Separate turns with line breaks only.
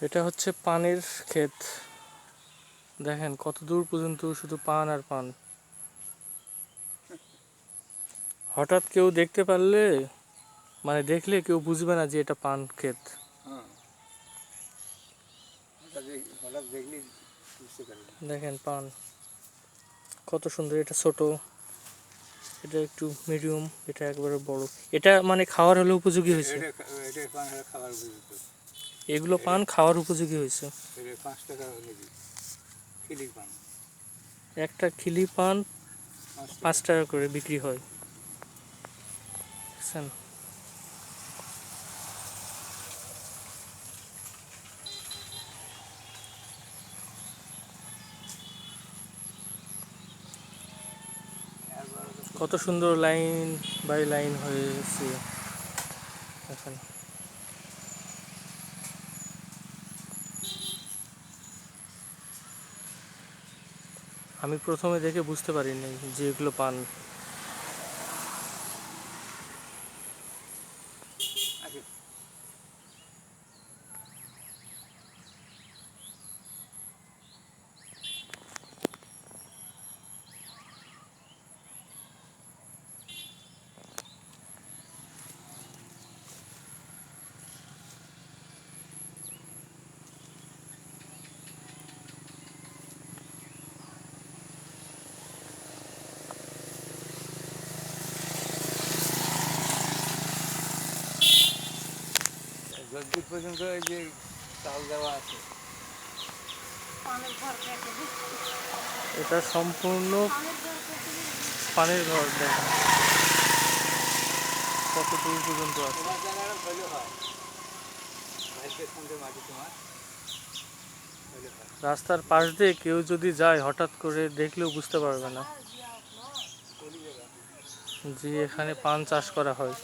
এটা হচ্ছে পানের ক্ষেত। দেখেন কত দূর পর্যন্ত শুধু পান আর পান। হঠাৎ কেউ দেখতে পারলে, মানে দেখলে কেউ বুঝবে না যে এটা পান ক্ষেত। দেখেন পান কত সুন্দর। এটা ছোট, এটা একটু মিডিয়াম, এটা একবারে বড়। এটা মানে খাওয়ার হলে উপযোগী হয়েছে। এগুলো পান খাওয়ার উপযোগী হয়েছে। একটা খিলি পান 5 টাকা করে বিক্রি হয়, বুঝছেন? কত সুন্দর লাইন বাই লাইন হয়েছে এখন। আমি প্রথমে দেখে বুঝতে পারিনি যে এগুলো পান।
যতদূর পর্যন্ত এই যে চাল দেওয়া আছে,
এটা সম্পূর্ণ পানির ঘর। দেখেন কত দূর পর্যন্ত আছে।
তোমার জায়গাটা ভালো হয়, ভাইসের সঙ্গে মাটি তোমার ভালো হয়।
রাস্তার পাশ দিয়ে কেউ যদি যায় হঠাৎ করে দেখলেও বুঝতে পারবে না যে এখানে পান চাষ করা হয়।